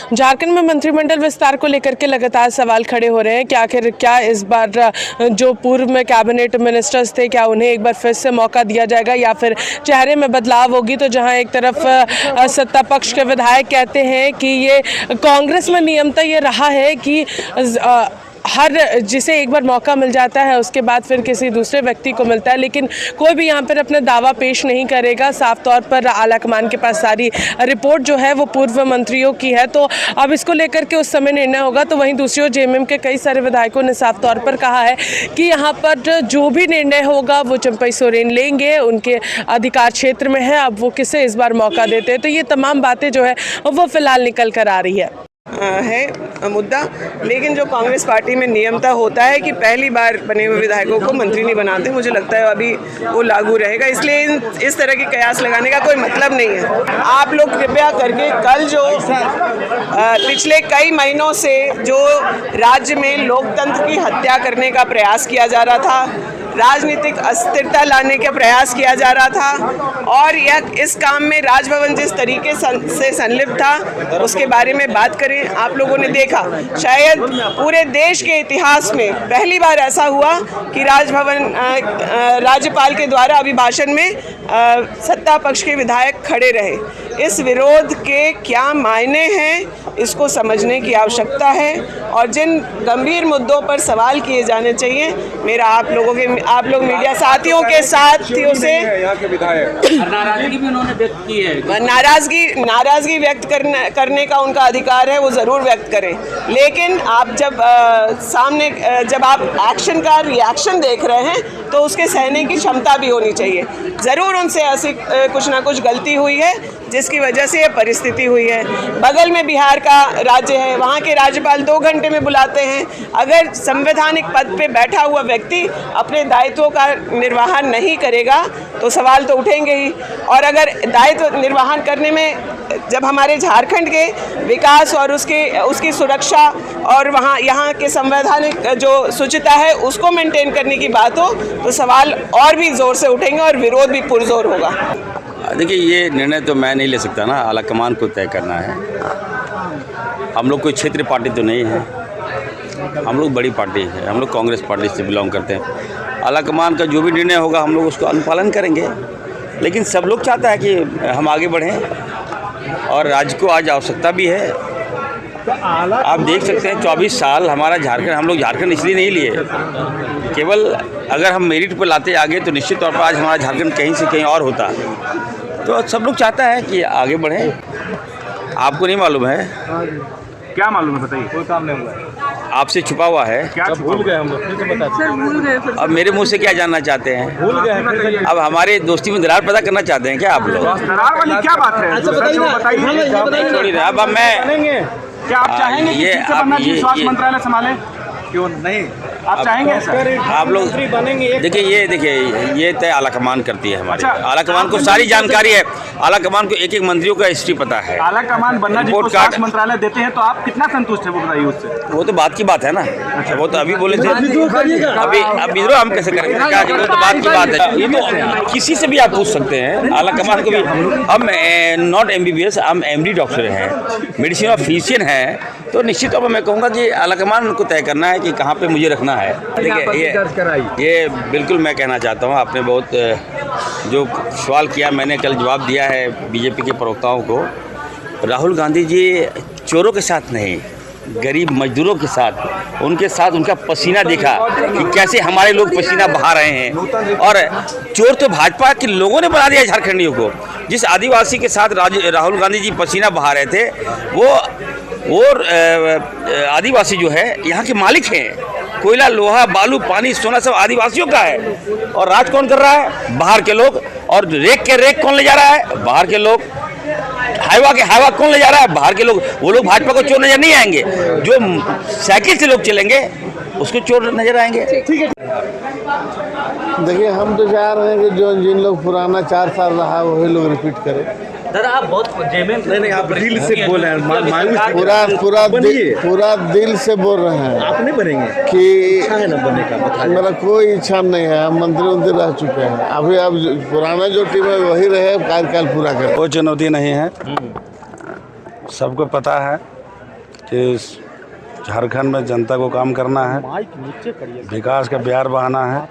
झारखंड में मंत्रिमंडल विस्तार को लेकर के लगातार सवाल खड़े हो रहे हैं कि आखिर क्या इस बार जो पूर्व में कैबिनेट मिनिस्टर्स थे क्या उन्हें एक बार फिर से मौका दिया जाएगा या फिर चेहरे में बदलाव होगी। तो जहां एक तरफ सत्ता पक्ष के विधायक कहते हैं कि ये कांग्रेस में नियमता ये रहा है कि हर जिसे एक बार मौका मिल जाता है उसके बाद फिर किसी दूसरे व्यक्ति को मिलता है, लेकिन कोई भी यहाँ पर अपना दावा पेश नहीं करेगा। साफ तौर पर आलाकमान के पास सारी रिपोर्ट जो है वो पूर्व मंत्रियों की है, तो अब इसको लेकर के उस समय निर्णय होगा। तो वहीं दूसरी ओर जेएमएम के कई सारे विधायकों ने साफ तौर पर कहा है कि यहाँ पर जो भी निर्णय होगा वो चंपई सोरेन लेंगे, उनके अधिकार क्षेत्र में है, अब वो किसे इस बार मौका देते हैं। तो ये तमाम बातें जो है वो फिलहाल निकल कर आ रही है मुद्दा। लेकिन जो कांग्रेस पार्टी में नियमता होता है कि पहली बार बने हुए विधायकों को मंत्री नहीं बनाते, मुझे लगता है अभी वो लागू रहेगा। इसलिए इस तरह की कयास लगाने का कोई मतलब नहीं है। आप लोग कृपया करके कल जो पिछले कई महीनों से जो राज्य में लोकतंत्र की हत्या करने का प्रयास किया जा रहा था, राजनीतिक अस्थिरता लाने का प्रयास किया जा रहा था और इस काम में राजभवन जिस तरीके से संलिप्त था उसके बारे में बात करें। आप लोगों ने देखा शायद पूरे देश के इतिहास में पहली बार ऐसा हुआ कि राजभवन राज्यपाल के द्वारा अभिभाषण में सत्ता पक्ष के विधायक खड़े रहे। इस विरोध के क्या मायने हैं इसको समझने की आवश्यकता है और जिन गंभीर मुद्दों पर सवाल किए जाने चाहिए, मेरा आप लोग मीडिया साथियों के साथियों से नाराजगी भी उन्होंने व्यक्त की है। नाराजगी व्यक्त करने का उनका अधिकार है, वो ज़रूर व्यक्त करें। लेकिन आप जब आप एक्शन का रिएक्शन देख रहे हैं तो उसके सहने की क्षमता भी होनी चाहिए। ज़रूर उनसे ऐसी कुछ ना कुछ गलती हुई है जिसकी वजह से ये परिस्थिति हुई है। बगल में बिहार का राज्य है, वहाँ के राज्यपाल 2 घंटे में बुलाते हैं। अगर संवैधानिक पद पे बैठा हुआ व्यक्ति अपने दायित्वों का निर्वहन नहीं करेगा तो सवाल तो उठेंगे ही। और अगर दायित्व निर्वहन करने में जब हमारे झारखंड के विकास और उसकी सुरक्षा और यहाँ के संवैधानिक जो शुचिता है उसको मेंटेन करने की बात हो तो सवाल और भी ज़ोर से उठेंगे और विरोध भी पुरजोर होगा। देखिए, ये निर्णय तो मैं नहीं ले सकता ना, आलाकमान को तय करना है। हम लोग कोई क्षेत्रीय पार्टी तो नहीं है, हम लोग बड़ी पार्टी है, हम लोग कांग्रेस पार्टी से बिलोंग करते हैं। आलाकमान का जो भी निर्णय होगा हम लोग उसको अनुपालन करेंगे। लेकिन सब लोग चाहता है कि हम आगे बढ़ें और राज्य को आज आवश्यकता भी है। आप देख सकते हैं 24 साल हमारा झारखंड, हम लोग झारखंड इसलिए नहीं लिए, केवल अगर हम मेरिट पर लाते आगे तो निश्चित तौर पर आज हमारा झारखंड कहीं से कहीं और होता। तो सब लोग चाहता है कि आगे बढ़ें। आपको नहीं मालूम है? क्या मालूम है, बताइए। कोई काम नहीं हुआ, आपसे छुपा हुआ है। क्या भूल गए हम लोग? भूल गए। अब मेरे मुंह से क्या जानना चाहते हैं? भूल गए। अब हमारे दोस्ती में दरार पैदा करना चाहते हैं क्या आप लोग? दरार वाली क्या बात है? छोड़िए, अब मैं क्या आप चाहेंगे कि पन्ना जी स्वास्थ्य मंत्रालय संभाले? क्यों नहीं, आप चाहेंगे सर? आप लोग देखिए ये तय आलाकमान करती है हमारे। आलाकमान को सारी जानकारी है, आलाकमान को एक मंत्रियों का हिस्ट्री पता है। आलाकमान बन्ना जी को स्वास्थ्य मंत्रालय देते हैं तो आप कितना संतुष्ट है वो बताइए उससे? वो तो बात की बात है ना। वो तो अभी बोले थे, अभी विद्रोह हम कैसे करेंगे? क्या तो बात की बात है। ये तो किसी से भी आप पूछ सकते हैं। आलाकमान को भी हम नॉट MBBS, हम MD डॉक्टर हैं, मेडिसिन ऑफिशियल हैं, तो निश्चित तौर पर मैं कहूँगा कि आलाकमान को तय करना है कि कहाँ पे मुझे रखना है। देखिए, ये बिल्कुल मैं कहना चाहता हूँ, आपने बहुत जो सवाल किया मैंने कल जवाब दिया है बीजेपी के प्रवक्ताओं को। राहुल गांधी जी चोरों के साथ नहीं, गरीब मजदूरों के साथ, उनके साथ उनका पसीना देखा कि कैसे हमारे लोग पसीना बहा रहे हैं। और चोर तो भाजपा के लोगों ने बना दिया झारखंडियों को। जिस आदिवासी के साथ राहुल गांधी जी पसीना बहा रहे थे वो आदिवासी जो है यहाँ के मालिक हैं। कोयला, लोहा, बालू, पानी, सोना सब आदिवासियों का है। और राज कौन कर रहा है? बाहर के लोग। और रेक कौन ले जा रहा है? बाहर के लोग। हाईवा कौन ले जा रहा है? बाहर के लोग। वो लोग भाजपा को चोर नजर नहीं आएंगे। जो साइकिल से लोग चलेंगे उसको चोर नजर आएंगे। देखिए, हम तो चाह रहे हैं कि जो जिन लोग पुराना 4 साल रहा वही लोग रिपीट करें। दादा आप बहुत नहीं, आप दिल से बोल रहे हैं, पूरा दिल से बोल रहे हैं। आप नहीं बनेंगे कि इच्छा है ना बनने का? मेरा कोई इच्छा नहीं है। हम मंत्री रह चुके हैं। अभी अब पुराना जो टीम है वही रहे, कार्यकाल पूरा करें। कोई चुनौती नहीं है, सबको पता है कि झारखंड में जनता को काम करना है, विकास का बिहार बहाना है।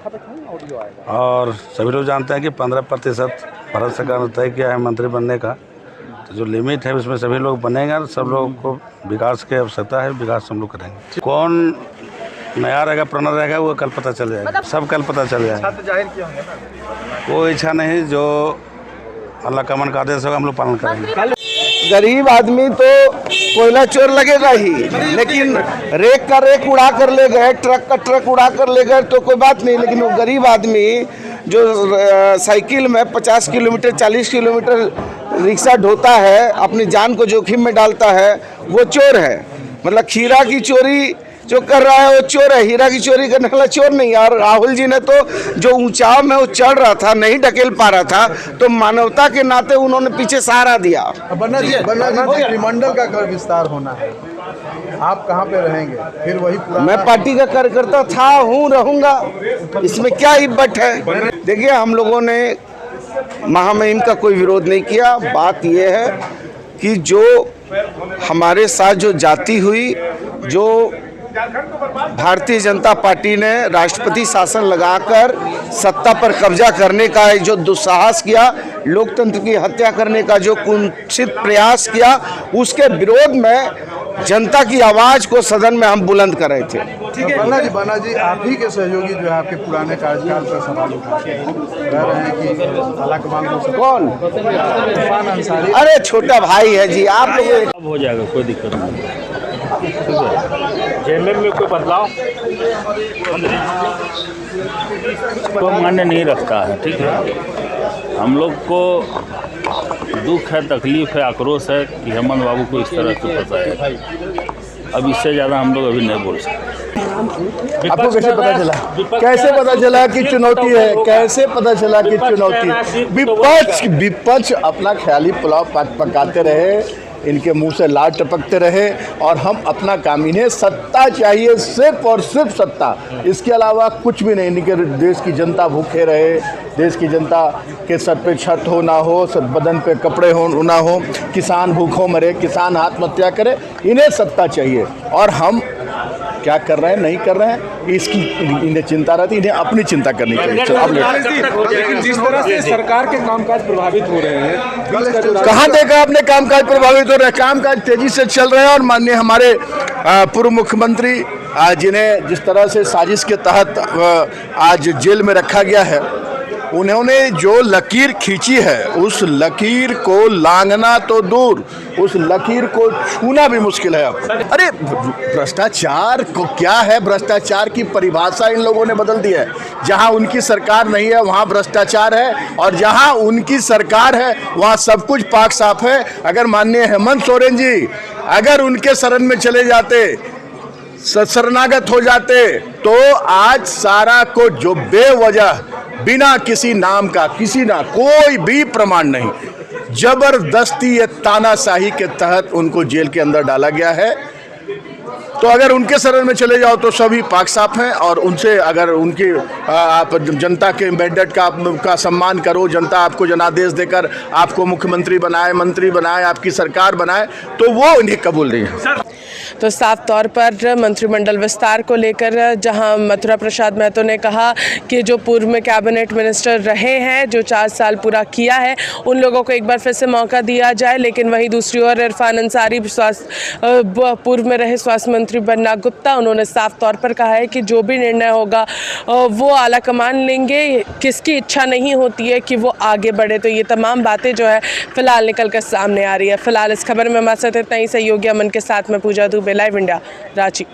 और सभी लोग जानते हैं कि 15% भारत सरकार ने तय किया है मंत्री बनने का, तो जो लिमिट है उसमें सभी लोग बनेंगे और सब लोगों को विकास की आवश्यकता है, विकास हम लोग करेंगे। कौन नया रहेगा पुराना रहेगा वो कल पता चल जाएगा, सब कल पता चल जाएगा। कोई इच्छा नहीं, जो अल्लाह का मन का आदेश होगा हम लोग पालन करेंगे। गरीब आदमी तो कोयला चोर लगेगा ही, लेकिन रेक का रेक उड़ा कर ले गए, ट्रक का ट्रक उड़ा कर ले गए तो कोई बात नहीं। लेकिन वो गरीब आदमी जो साइकिल में 50 किलोमीटर 40 किलोमीटर रिक्शा ढोता है, अपनी जान को जोखिम में डालता है, वो चोर है। मतलब खीरा की चोरी जो कर रहा है वो चोर है, हीरा की चोरी करने वाला चोर नहीं। और राहुल जी ने तो जो ऊंचाव में वो चढ़ रहा था, नहीं ढकेल पा रहा था, तो मानवता के नाते उन्होंने पीछे सहारा दिया। बन्ना जी मंत्रिमंडल का कर विस्तार होना है, आप कहाँ पे रहेंगे? फिर वही मैं पार्टी का कार्यकर्ता था, हूँ, रहूँगा, इसमें क्या हिब्बत है। देखिए, हम लोगों ने महामहिम का कोई विरोध नहीं किया। बात यह है कि जो हमारे साथ जो जाति हुई, जो भारतीय जनता पार्टी ने राष्ट्रपति शासन लगाकर सत्ता पर कब्जा करने का जो दुस्साहस किया, लोकतंत्र की हत्या करने का जो कुंठित प्रयास किया, उसके विरोध में जनता की आवाज को सदन में हम बुलंद कर रहे थे। ठीक है बन्ना जी, आप ही के सहयोगी जो है आपके पुराने कार्यकाल पर सवाल उठाते हैं, कह रहे हैं कि अलकमान कौन? तूफान अंसारी। अरे छोटा भाई है जी, आप लोग। हो जाएगा, कोई दिक्कत नहीं। जेएमएम में कोई बदलाव को मान्य नहीं रखता है, ठीक है। हम लोग को दुख है, तकलीफ है, आक्रोश है कि हेमंत बाबू को इस तरह से फंसाया। अब इससे ज़्यादा हम लोग अभी नहीं बोल सकते। आपको कैसे पता चला? कैसे पता चला कि चुनौती है? कैसे पता चला कि चुनौती? विपक्ष अपना ख्याली पुलाव पकाते रहे, इनके मुंह से लार टपकते रहे, और हम अपना काम, इन्हें सत्ता चाहिए, सिर्फ और सिर्फ सत्ता, इसके अलावा कुछ भी नहीं। इनके देश की जनता भूखे रहे, देश की जनता के सर पे छत हो ना हो, बदन पे कपड़े हो ना हो, किसान भूखों मरे, किसान आत्महत्या करे, इन्हें सत्ता चाहिए। और हम क्या कर रहे हैं, नहीं कर रहे हैं, इसकी इन्हें चिंता रहती, इन्हें अपनी चिंता करनी चाहिए। लेकिन जिस तरह से सरकार के कामकाज प्रभावित हो रहे हैं, कहाँ देखा आपने कामकाज प्रभावित हो रहे हैं? कामकाज तेजी से चल रहे हैं। और माननीय हमारे पूर्व मुख्यमंत्री जिन्हें जिस तरह से साजिश के तहत आज जेल में रखा गया है, उन्होंने जो लकीर खींची है, उस लकीर को लांघना तो दूर, उस लकीर को छूना भी मुश्किल है अब। अरे भ्रष्टाचार को क्या है? भ्रष्टाचार की परिभाषा इन लोगों ने बदल दी है। जहां उनकी सरकार नहीं है वहां भ्रष्टाचार है, और जहां उनकी सरकार है वहां सब कुछ पाक साफ है। अगर माननीय हेमंत सोरेन जी अगर उनके शरण में चले जाते, शरणागत हो जाते, तो आज सारा को जो बेवजह बिना किसी नाम का, किसी ना कोई भी प्रमाण नहीं, जबरदस्ती ये तानाशाही के तहत उनको जेल के अंदर डाला गया है। तो अगर उनके शरण में चले जाओ तो सभी पाक साफ हैं। और उनसे अगर उनकी आप जनता के मैंडेट का सम्मान करो, जनता आपको जनादेश देकर आपको मुख्यमंत्री बनाए, मंत्री बनाए, आपकी सरकार बनाए, तो वो इन्हें कबूल नहीं है। तो साफ तौर पर मंत्रिमंडल विस्तार को लेकर जहां मथुरा प्रसाद महतो ने कहा कि जो पूर्व में कैबिनेट मिनिस्टर रहे हैं, जो 4 साल पूरा किया है, उन लोगों को एक बार फिर से मौका दिया जाए। लेकिन वहीं दूसरी ओर इरफान अंसारी, पूर्व में रहे स्वास्थ्य मंत्री बन्ना गुप्ता, उन्होंने साफ तौर पर कहा है कि जो भी निर्णय होगा वो आला कमान लेंगे, किसकी इच्छा नहीं होती है कि वो आगे बढ़े। तो ये तमाम बातें जो है फिलहाल निकल कर सामने आ रही है। फिलहाल इस खबर में हमारे साथ इतना ही। सहयोगी अमन के साथ में पूजा दुबे, लाइव इंडिया, रांची।